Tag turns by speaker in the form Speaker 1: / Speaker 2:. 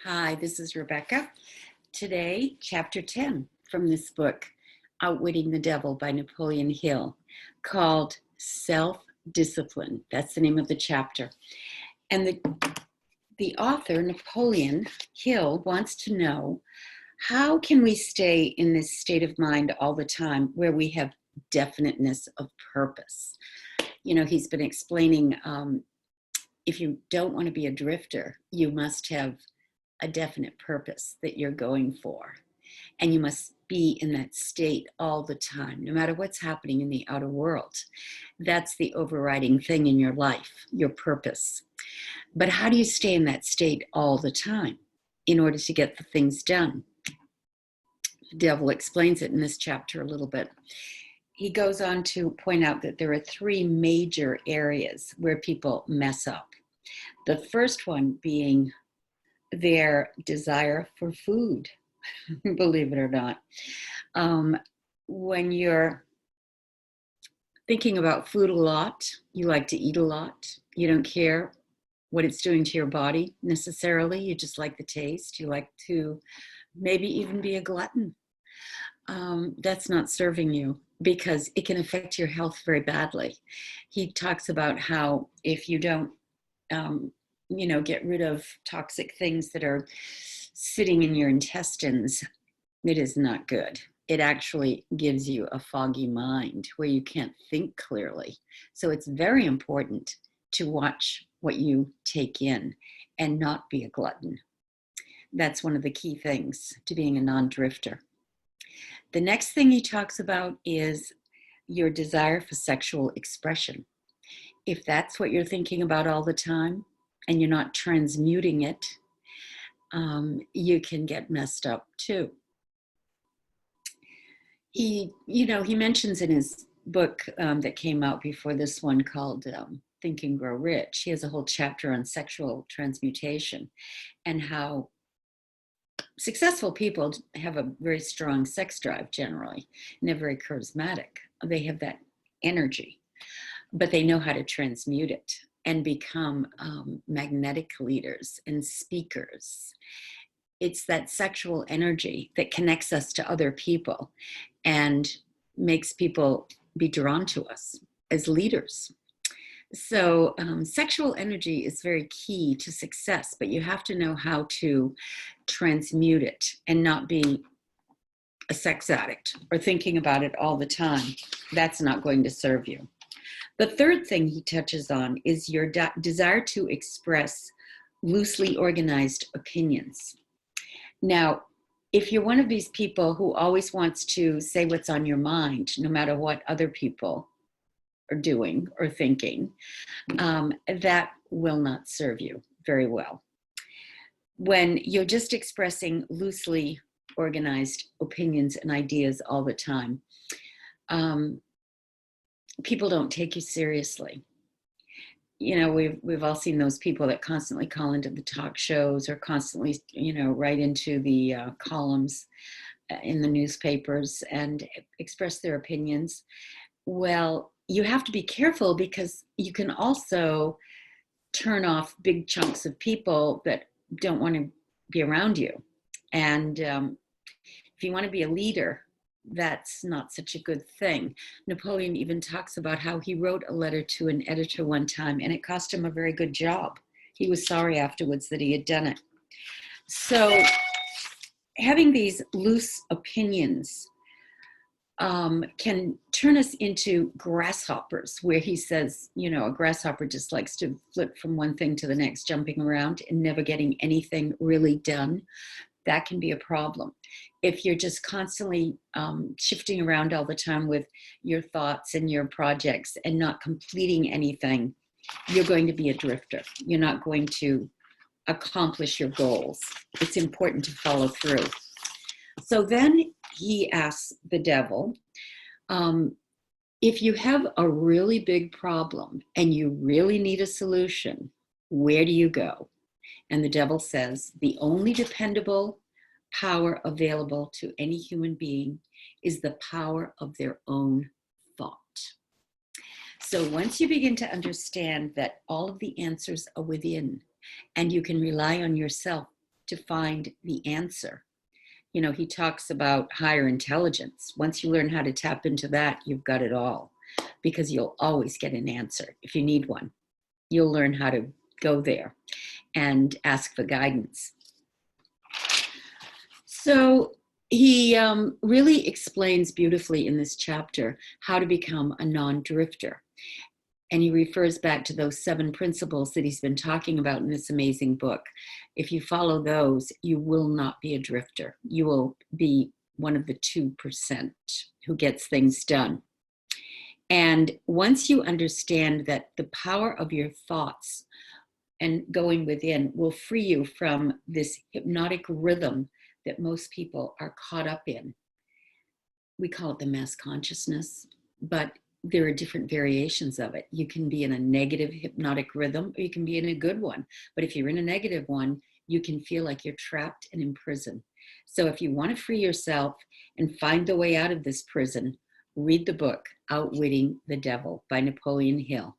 Speaker 1: Hi, this is Rebecca. Today, chapter 10 from this book, Outwitting the Devil by Napoleon Hill, called Self-Discipline. That's the name of the chapter. And the author, Napoleon Hill, wants to know, how can we stay in this state of mind all the time where we have definiteness of purpose? You know, he's been explaining if you don't want to be a drifter, you must have a definite purpose that you're going for. And you must be in that state all the time, no matter what's happening in the outer world. That's the overriding thing in your life, your purpose. But how do you stay in that state all the time in order to get the things done? The devil explains it in this chapter a little bit. He goes on to point out that there are three major areas where people mess up. The first one being their desire for food, believe it or not. When you're thinking about food a lot, you like to eat a lot. You don't care what it's doing to your body necessarily. You just like the taste. You like to maybe even be a glutton. That's not serving you because it can affect your health very badly. He talks about how if you don't get rid of toxic things that are sitting in your intestines, it is not good. It actually gives you a foggy mind where you can't think clearly. So it's very important to watch what you take in and not be a glutton. That's one of the key things to being a non-drifter. The next thing he talks about is your desire for sexual expression. If that's what you're thinking about all the time, and you're not transmuting it, you can get messed up too. He mentions in his book that came out before this one called Think and Grow Rich, he has a whole chapter on sexual transmutation and how successful people have a very strong sex drive generally, and they're very charismatic. They have that energy, but they know how to transmute it and become magnetic leaders and speakers. It's that sexual energy that connects us to other people and makes people be drawn to us as leaders. So sexual energy is very key to success, but you have to know how to transmute it and not be a sex addict or thinking about it all the time. That's not going to serve you. The third thing he touches on is your desire to express loosely organized opinions. Now, if you're one of these people who always wants to say what's on your mind, no matter what other people are doing or thinking, that will not serve you very well. When you're just expressing loosely organized opinions and ideas all the time, people don't take you seriously. You know, we've all seen those people that constantly call into the talk shows or constantly, write into the columns in the newspapers and express their opinions. Well, you have to be careful because you can also turn off big chunks of people that don't want to be around you. And if you want to be a leader, that's not such a good thing. Napoleon even talks about how he wrote a letter to an editor one time and it cost him a very good job. He was sorry afterwards that he had done it. So having these loose opinions can turn us into grasshoppers, where he says, a grasshopper just likes to flip from one thing to the next, jumping around and never getting anything really done. That can be a problem. If you're just constantly shifting around all the time with your thoughts and your projects and not completing anything, you're going to be a drifter. You're not going to accomplish your goals. It's important to follow through. So then he asks the devil, if you have a really big problem and you really need a solution, where do you go? And the devil says, the only dependable power available to any human being is the power of their own thought. So once you begin to understand that all of the answers are within and you can rely on yourself to find the answer. You know, he talks about higher intelligence. Once you learn how to tap into that, you've got it all, because you'll always get an answer if you need one. You'll learn how to go there and ask for guidance. So he really explains beautifully in this chapter how to become a non-drifter. And he refers back to those 7 principles that he's been talking about in this amazing book. If you follow those, you will not be a drifter. You will be one of the 2% who gets things done. And once you understand that the power of your thoughts and going within will free you from this hypnotic rhythm that most people are caught up in. We call it the mass consciousness, but there are different variations of it. You can be in a negative hypnotic rhythm, or you can be in a good one. But if you're in a negative one, you can feel like you're trapped and in prison. So if you want to free yourself and find the way out of this prison, read the book, Outwitting the Devil by Napoleon Hill.